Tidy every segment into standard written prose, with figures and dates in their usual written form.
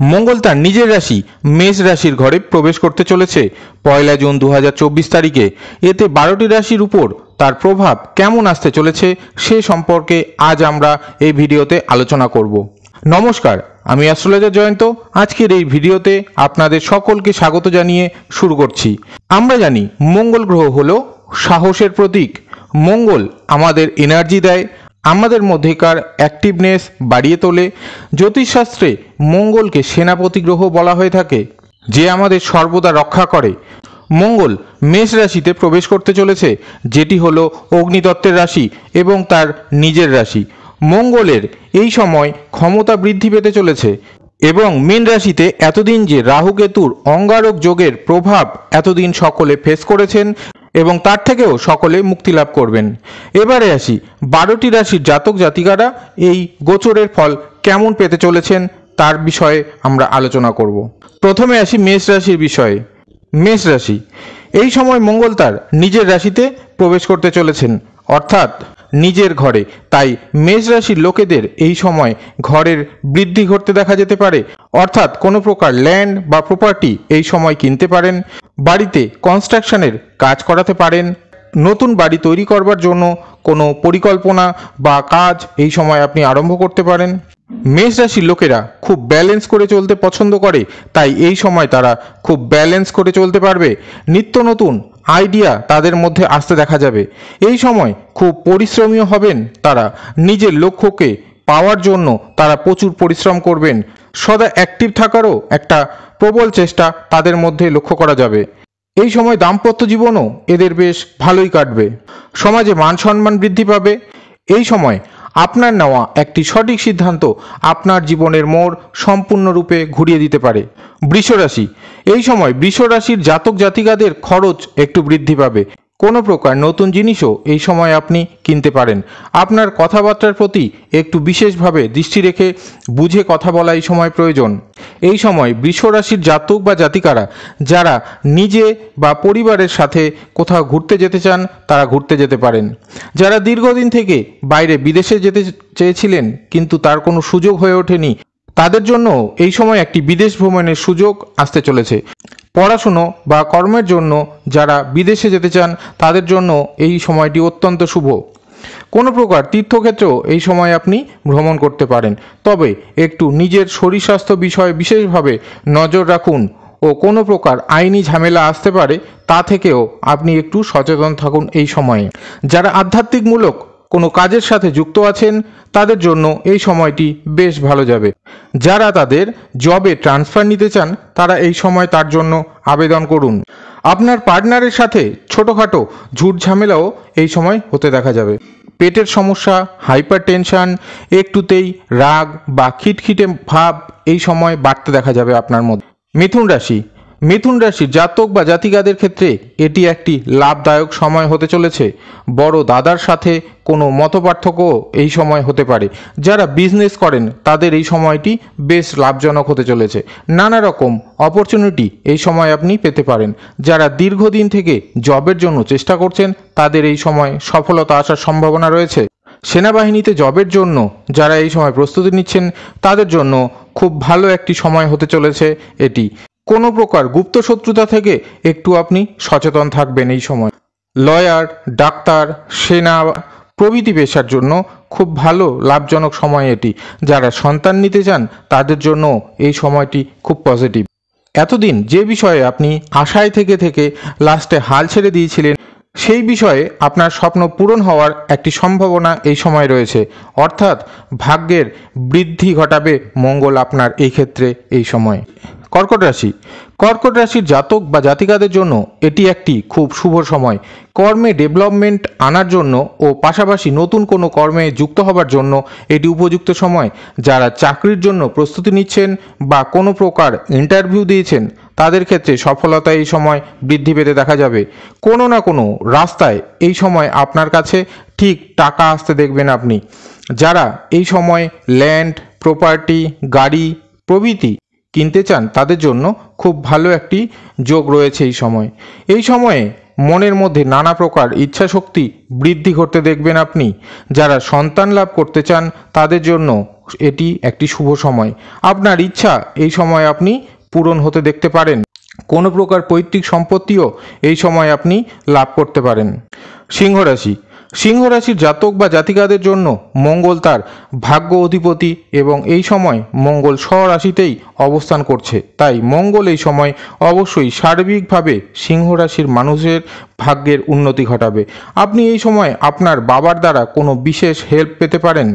মঙ্গল তার নিজের রাশি মেষ রাশির ঘরে প্রবেশ করতে চলেছে 1 জুন 2024 তারিখে। এতে 12টি রাশির উপর তার প্রভাব কেমন আসতে চলেছে সে সম্পর্কে আজ আমরা এই ভিডিওতে আলোচনা করব। নমস্কার, আমি অ্যাস্ট্রোলজার জয়ন্ত। আজকের এই ভিডিওতে আপনাদের সকলকে স্বাগত জানিয়ে শুরু করছি। আমরা জানি মঙ্গল গ্রহ হলো সাহসের প্রতীক। মঙ্গল আমাদের এনার্জি দেয়, আমাদের মধ্যেকার অ্যাক্টিভনেস বাড়িয়ে তোলে। জ্যোতিষশাস্ত্রে মঙ্গলকে সেনাপতি গ্রহ বলা হয়ে থাকে, যে আমাদের সর্বদা রক্ষা করে। মঙ্গল মেষ রাশিতে প্রবেশ করতে চলেছে, যেটি হলো অগ্নিতত্ত্বের রাশি এবং তার নিজের রাশি। মঙ্গলের এই সময় ক্ষমতা বৃদ্ধি পেতে চলেছে এবং মীন রাশিতে এতদিন যে রাহু কেতুর অঙ্গারক যোগের প্রভাব এতদিন সকলে ফেস করেছেন এবং তার থেকেও সকলে মুক্তি লাভ করবেন। এবারে আসি 12টি রাশির জাতক জাতিকারা এই গোচরের ফল কেমন পেতে চলেছেন তার বিষয়ে আমরা আলোচনা করব। প্রথমে আসি মেষ রাশির বিষয়ে। মেষ রাশি, এই সময় মঙ্গল তার নিজের রাশিতে প্রবেশ করতে চলেছেন, অর্থাৎ নিজের ঘরে। তাই মেষ রাশির লোকেদের এই সময় ঘরের বৃদ্ধি ঘটতে দেখা যেতে পারে, অর্থাৎ কোনো প্রকার ল্যান্ড বা প্রপার্টি এই সময় কিনতে পারেন, বাড়িতে কনস্ট্রাকশনের কাজ করাতে পারেন, নতুন বাড়ি তৈরি করবার জন্য কোনো পরিকল্পনা বা কাজ এই সময় আপনি আরম্ভ করতে পারেন। মেষ রাশির লোকেরা খুব ব্যালেন্স করে চলতে পছন্দ করে, তাই এই সময় তারা খুব ব্যালেন্স করে চলতে পারবে। নিত্য নতুন আইডিয়া তাদের মধ্যে আসতে দেখা যাবে। এই সময় খুব পরিশ্রমীও হবেন তারা। নিজের লক্ষ্যকে পাওয়ার জন্য তারা প্রচুর পরিশ্রম করবেন। সদা অ্যাক্টিভ থাকারও একটা প্রবল চেষ্টা তাদের মধ্যে লক্ষ্য করা যাবে। এই সময় দাম্পত্য জীবনও এদের বেশ ভালোই কাটবে। সমাজে মান সম্মান বৃদ্ধি পাবে। এই সময় আপনার নেওয়া একটি সঠিক সিদ্ধান্ত আপনার জীবনের মোড় সম্পূর্ণরূপে ঘুরিয়ে দিতে পারে। বৃষ রাশি, এই সময় বৃষ রাশির জাতক জাতিকাদের খরচ একটু বৃদ্ধি পাবে। কোনো প্রকার নতুন জিনিসও এই সময় আপনি কিনতে পারেন। আপনার কথাবার্তার প্রতি একটু বিশেষভাবে দৃষ্টি রেখে বুঝে কথা বলা এই সময় প্রয়োজন। এই সময় বৃষ রাশির জাতক বা জাতিকারা যারা নিজে বা পরিবারের সাথে কোথাও ঘুরতে যেতে চান তারা ঘুরতে যেতে পারেন। যারা দীর্ঘদিন থেকে বাইরে বিদেশে যেতে চেয়েছিলেন কিন্তু তার কোনো সুযোগ হয়ে ওঠেনি, তাদের জন্য এই সময় একটি বিদেশ ভ্রমণের সুযোগ আসতে চলেছে। পড়াশুনো বা কর্মের জন্য যারা বিদেশে যেতে চান তাদের জন্য এই সময়টি অত্যন্ত শুভ। কোনো প্রকার তীর্থক্ষেত্রেও এই সময় আপনি ভ্রমণ করতে পারেন, তবে একটু নিজের শরীর স্বাস্থ্য বিষয়ে বিশেষভাবে নজর রাখুন ও কোনো প্রকার আইনি ঝামেলা আসতে পারে তা থেকেও আপনি একটু সচেতন থাকুন এই সময়ে। যারা আধ্যাত্মিকমূলক কোনো কাজের সাথে যুক্ত আছেন তাদের জন্য এই সময়টি বেশ ভালো যাবে। যারা তাদের জবে ট্রান্সফার নিতে চান তারা এই সময় তার জন্য আবেদন করুন। আপনার পার্টনারের সাথে ছোটোখাটো ঝুট ঝামেলাও এই সময় হতে দেখা যাবে। পেটের সমস্যা, হাইপার টেনশন, একটুতেই রাগ বা খিটখিটে ভাব এই সময় বাড়তে দেখা যাবে আপনার মধ্যে। মিথুন রাশি, মিথুন রাশির জাতক বা জাতিকাদের ক্ষেত্রে এটি একটি লাভদায়ক সময় হতে চলেছে। বড় দাদার সাথে কোনো মতপার্থক্য এই সময় হতে পারে। যারা বিজনেস করেন তাদের এই সময়টি বেশ লাভজনক হতে চলেছে। নানা রকম অপরচুনিটি এই সময় আপনি পেতে পারেন। যারা দীর্ঘদিন থেকে জবের জন্য চেষ্টা করছেন তাদের এই সময় সফলতা আসার সম্ভাবনা রয়েছে। সেনাবাহিনীতে জবের জন্য যারা এই সময় প্রস্তুতি নিচ্ছেন তাদের জন্য খুব ভালো একটি সময় হতে চলেছে এটি। কোনো প্রকার গুপ্ত শত্রুতা থেকে একটু আপনি সচেতন থাকবেন এই সময়। লয়ার, ডাক্তার, সেনা প্রভৃতি পেশার জন্য খুব ভালো লাভজনক সময় এটি। যারা সন্তান নিতে চান তাদের জন্য এই সময়টি খুব পজিটিভ। এতদিন যে বিষয়ে আপনি আশায় থেকে থেকে লাস্টে হাল ছেড়ে দিয়েছিলেন সেই বিষয়ে আপনার স্বপ্ন পূরণ হওয়ার একটি সম্ভাবনা এই সময় রয়েছে, অর্থাৎ ভাগ্যের বৃদ্ধি ঘটাবে মঙ্গল আপনার এই ক্ষেত্রে এই সময়। কর্কট রাশি, কর্কট রাশির জাতক বা জাতিকাদের জন্য এটি একটি খুব শুভ সময়। কর্মে ডেভেলপমেন্ট আনার জন্য ও পাশাপাশি নতুন কোনো কর্মে যুক্ত হবার জন্য এটি উপযুক্ত সময়। যারা চাকরির জন্য প্রস্তুতি নিচ্ছেন বা কোনো প্রকার ইন্টারভিউ দিয়েছেন তাদের ক্ষেত্রে সফলতা এই সময় বৃদ্ধি পেতে দেখা যাবে। কোনো না কোনো রাস্তায় এই সময় আপনার কাছে ঠিক টাকা আসতে দেখবেন আপনি। যারা এই সময় ল্যান্ড, প্রপার্টি, গাড়ি প্রভৃতি কিনতে চান তাদের জন্য খুব ভালো একটি যোগ রয়েছে এই সময়। এই সময়ে মনের মধ্যে নানা প্রকার ইচ্ছাশক্তি বৃদ্ধি করতে দেখবেন আপনি। যারা সন্তান লাভ করতে চান তাদের জন্য এটি একটি শুভ সময়। আপনার ইচ্ছা এই সময় আপনি পূরণ হতে দেখতে পারেন। কোনো প্রকার পৈতৃক সম্পত্তিও এই সময় আপনি লাভ করতে পারেন। সিংহ রাশি, সিংহ রাশির জাতক বা জাতিকাদের জন্য মঙ্গল তার ভাগ্য অধিপতি এবং এই সময় মঙ্গল স্বরাশিতেই অবস্থান করছে। তাই মঙ্গল এই সময় অবশ্যই সার্বিকভাবে সিংহ রাশির মানুষের ভাগ্যের উন্নতি ঘটাবে। আপনি এই সময় আপনার বাবার দ্বারা কোনো বিশেষ হেল্প পেতে পারেন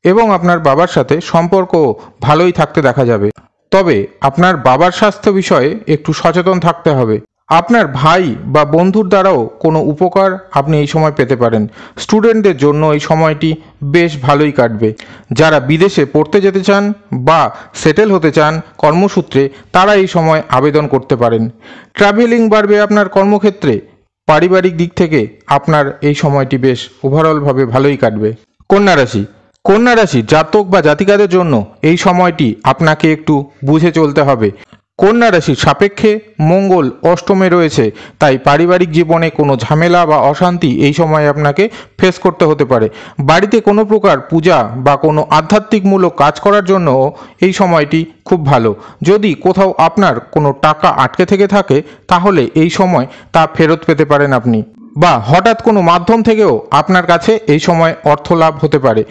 এবং আপনার বাবার সাথে সম্পর্কও ভালোই থাকতে দেখা যাবে। তবে আপনার বাবার স্বাস্থ্য বিষয়ে একটু সচেতন থাকতে হবে। আপনার ভাই বা বন্ধুর দ্বারাও কোনো উপকার আপনি এই সময় পেতে পারেন। স্টুডেন্টদের জন্য এই সময়টি বেশ ভালোই কাটবে। যারা বিদেশে পড়তে যেতে চান বা সেটেল হতে চান কর্মসূত্রে, তারা এই সময় আবেদন করতে পারেন। ট্রাভেলিং বাড়বে আপনার কর্মক্ষেত্রে। পারিবারিক দিক থেকে আপনার এই সময়টি বেশ ওভারঅলভাবে ভালোই কাটবে। কন্যা রাশি, কন্যা রাশি জাতক বা জাতিকাদের জন্য এই সময়টি আপনাকে একটু বুঝে চলতে হবে। কন্যা রাশির সাপেক্ষে মঙ্গল অষ্টমে রয়েছে, তাই পারিবারিক জীবনে কোনো ঝামেলা বা অশান্তি এই সময় আপনাকে ফেস করতে হতে পারে। বাড়িতে কোনো প্রকার পূজা বা কোনো আধ্যাত্মিকমূলক কাজ করার জন্য এই সময়টি খুব ভালো। যদি কোথাও আপনার কোনো টাকা আটকে থেকে থাকে, তাহলে এই সময় তা ফেরত পেতে পারেন আপনি, বা হঠাৎ কোনো মাধ্যম থেকেও আপনার কাছে এই সময় অর্থ লাভ হতে পারে।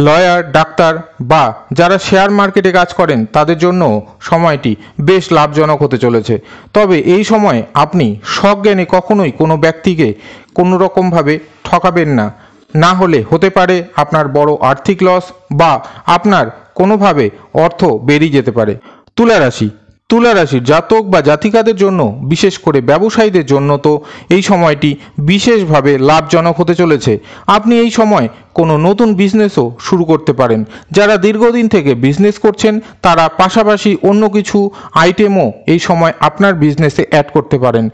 লয়ার, ডাক্তার বা যারা শেয়ার মার্কেটে কাজ করেন তাদের জন্য সময়টি বেশ লাভজনক হতে চলেছে। তবে এই সময় আপনি সজ্ঞানে কখনোই কোনো ব্যক্তিকে কোনো রকমভাবে ঠকাবেন না, না হলে হতে পারে আপনার বড় আর্থিক লস বা আপনার কোনোভাবে অর্থ বেরিয়ে যেতে পারে। তুলা রাশি, তুলা রাশির জাতক বা জাতিকাদের জন্য, বিশেষ করে ব্যবসায়ীদের জন্য তো এই সময়টি বিশেষভাবে লাভজনক হতে চলেছে। আপনি এই সময় কোনো নতুন বিজনেসও শুরু করতে পারেন। যারা দীর্ঘদিন থেকে বিজনেস করছেন তারা পাশাপাশি অন্য কিছু আইটেমও এই সময় আপনার বিজনেসে অ্যাড করতে পারেন।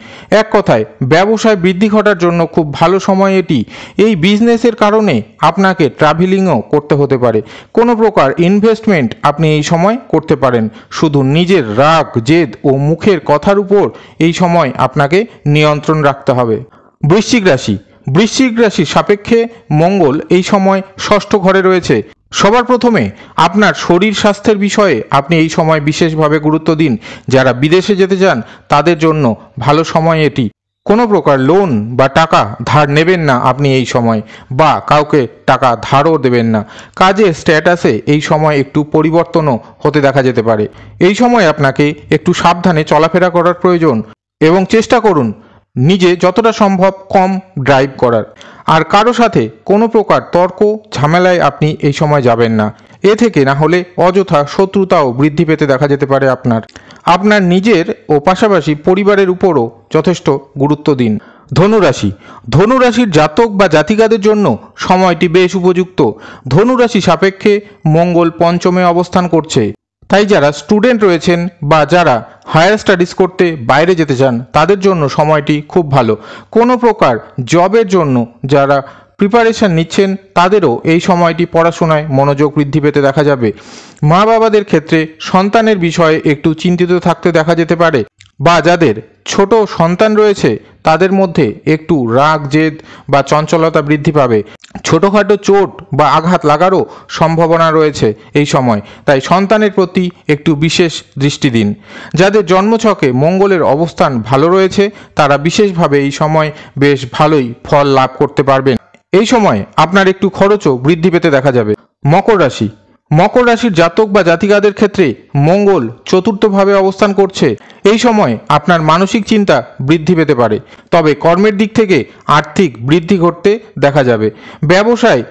এক কথায় ব্যবসায় বৃদ্ধি ঘটার জন্য খুব ভালো সময় এটি। এই বিজনেসের কারণে আপনাকে ট্রাভেলিংও করতে হতে পারে। কোনো প্রকার ইনভেস্টমেন্ট আপনি এই সময় করতে পারেন। শুধু নিজের রাগ, জেদ ও মুখের কথার উপর এই সময় আপনাকে নিয়ন্ত্রণ রাখতে হবে। বৃশ্চিক রাশি, বৃশ্চিক রাশির সাপেক্ষে মঙ্গল এই সময় ষষ্ঠ ঘরে রয়েছে। সবার প্রথমে আপনার শরীর স্বাস্থ্যের বিষয়ে আপনি এই সময় বিশেষভাবে গুরুত্ব দিন। যারা বিদেশে যেতে চান তাদের জন্য ভালো সময় এটি। কোনো প্রকার লোন বা টাকা ধার নেবেন না আপনি এই সময়, বা কাউকে টাকা ধারও দেবেন না। কাজের স্ট্যাটাসে এই সময় একটু পরিবর্তনও হতে দেখা যেতে পারে। এই সময় আপনাকে একটু সাবধানে চলাফেরা করার প্রয়োজন এবং চেষ্টা করুন নিজে যতটা সম্ভব কম ড্রাইভ করার। আর কারো সাথে কোনো প্রকার তর্ক ঝামেলায় আপনি এই সময় যাবেন না। এ থেকে না হলে অযথা শত্রুতাও বৃদ্ধি পেতে দেখা যেতে পারে আপনার নিজের ও পাশাপাশি পরিবারের উপরও যথেষ্ট গুরুত্ব দিন। ধনুরাশি, ধনুরাশির জাতক বা জাতিকাদের জন্য সময়টি বেশ উপযুক্ত। ধনুরাশি সাপেক্ষে মঙ্গল পঞ্চমে অবস্থান করছে। তাই যারা স্টুডেন্ট রয়েছেন বা যারা হায়ার স্টাডিজ করতে বাইরে যেতে চান তাদের জন্য সময়টি খুব ভালো। কোনো প্রকার জবের জন্য যারা প্রিপারেশন নিচ্ছেন তাদেরও এই সময়টি পড়াশোনায় মনোযোগ বৃদ্ধি পেতে দেখা যাবে। মা বাবাদের ক্ষেত্রে সন্তানের বিষয়ে একটু চিন্তিত থাকতে দেখা যেতে পারে, বা যাদের ছোট সন্তান রয়েছে তাদের মধ্যে একটু রাগ, জেদ বা চঞ্চলতা বৃদ্ধি পাবে। ছোটোখাটো চোট বা আঘাত লাগারও সম্ভাবনা রয়েছে এই সময়, তাই সন্তানের প্রতি একটু বিশেষ দৃষ্টি দিন। যাদের জন্মছকে মঙ্গলের অবস্থান ভালো রয়েছে তারা বিশেষভাবে এই সময় বেশ ভালোই ফল লাভ করতে পারবেন। এই সময় আপনার একটু খরচও বৃদ্ধি পেতে দেখা যাবে। মকর রাশি, মকর রাশির জাতক বা জাতিকাদের ক্ষেত্রে মঙ্গল চতুর্থভাবে অবস্থান করছে। এই সময় আপনার মানসিক চিন্তা বৃদ্ধি পেতে পারে, তবে কর্মের দিক থেকে আর্থিক বৃদ্ধি ঘটতে দেখা যাবে। ব্যবসায়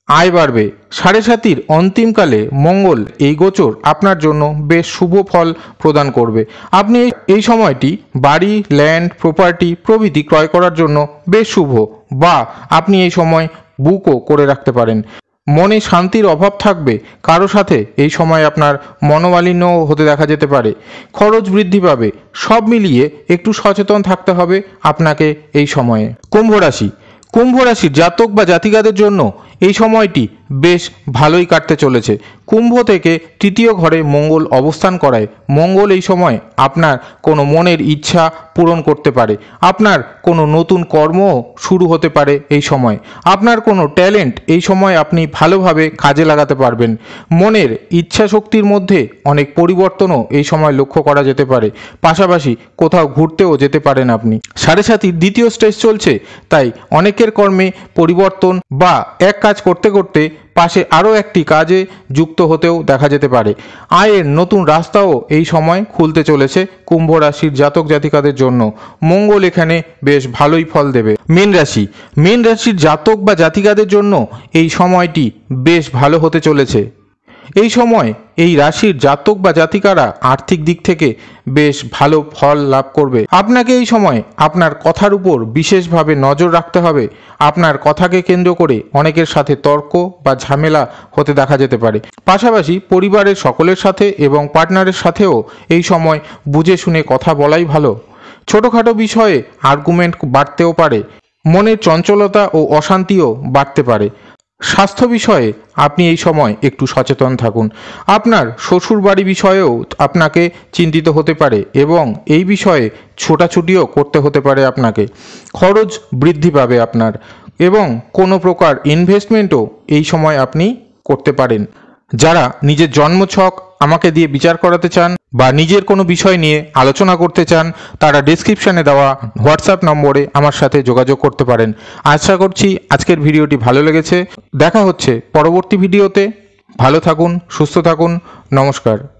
আয় বাড়বে। সাড়ে সাতির অন্তিমকালে মঙ্গল এই গোচর আপনার জন্য বেশ শুভ ফল প্রদান করবে। আপনি এই সময়টি বাড়ি, ল্যান্ড, প্রপার্টি প্রভৃতি ক্রয় করার জন্য বেশ শুভ, বা আপনি এই সময় বুকও করে রাখতে পারেন। মনে শান্তির অভাব থাকবে। কারো সাথে এই সময় আপনার মনোমালিন্য হতে দেখা যেতে পারে। খরচ বৃদ্ধি পাবে। সব মিলিয়ে একটু সচেতন থাকতে হবে আপনাকে এই সময়ে। কুম্ভ রাশি, কুম্ভ রাশির জাতক বা জাতিকাদের জন্য এই সময়টি বেশ ভালোই কাটতে চলেছে। কুম্ভ থেকে তৃতীয় ঘরে মঙ্গল অবস্থান করায় মঙ্গল এই সময় আপনার কোনো মনের ইচ্ছা পূরণ করতে পারে। আপনার কোনো নতুন কর্ম শুরু হতে পারে এই সময়। আপনার কোনো ট্যালেন্ট এই সময় আপনি ভালোভাবে কাজে লাগাতে পারবেন। মনের ইচ্ছা শক্তির মধ্যে অনেক পরিবর্তনও এই সময় লক্ষ্য করা যেতে পারে। পাশাপাশি কোথাও ঘুরতেও যেতে পারেন আপনি। সাড়ে সাতির দ্বিতীয় স্টেজ চলছে, তাই অনেকের কর্মে পরিবর্তন বা এক কাজ করতে করতে পাশে আরও একটি কাজে যুক্ত হতেও দেখা যেতে পারে। আয়ের নতুন রাস্তাও এই সময় খুলতে চলেছে কুম্ভ রাশির জাতক জাতিকাদের জন্য। মঙ্গল এখানে বেশ ভালোই ফল দেবে। মীন রাশির জাতক বা জাতিকাদের জন্য এই সময়টি বেশ ভালো হতে চলেছে। এই সময় এই রাশির জাতক বা জাতিকারা আর্থিক দিক থেকে বেশ ভালো ফল লাভ করবে। আপনাকে এই সময় আপনার কথার উপর বিশেষভাবে নজর রাখতে হবে। আপনার কথাকে কেন্দ্র করে অনেকের সাথে তর্ক বা ঝামেলা হতে দেখা যেতে পারে। পাশাপাশি পরিবারের সকলের সাথে এবং পার্টনারের সাথেও এই সময় বুঝে শুনে কথা বলাই ভালো। ছোটোখাটো বিষয়ে আর্গুমেন্ট বাড়তেও পারে। মনের চঞ্চলতা ও অশান্তিও বাড়তে পারে। স্বাস্থ্য বিষয়ে আপনি এই সময় একটু সচেতন থাকুন। আপনার শ্বশুরবাড়ি বিষয়েও আপনাকে চিন্তিত হতে পারে এবং এই বিষয়ে ছোটাছুটিও করতে হতে পারে আপনাকে। খরচ বৃদ্ধি পাবে আপনার এবং কোনো প্রকার ইনভেস্টমেন্টও এই সময় আপনি করতে পারেন। যারা নিজের জন্মছক আমাকে দিয়ে বিচার করাতে চান বা নিজের কোনো বিষয় নিয়ে আলোচনা করতে চান, তারা ডেসক্রিপশানে দেওয়া হোয়াটসঅ্যাপ নম্বরে আমার সাথে যোগাযোগ করতে পারেন। আশা করছি আজকের ভিডিওটি ভালো লেগেছে। দেখা হচ্ছে পরবর্তী ভিডিওতে। ভালো থাকুন, সুস্থ থাকুন। নমস্কার।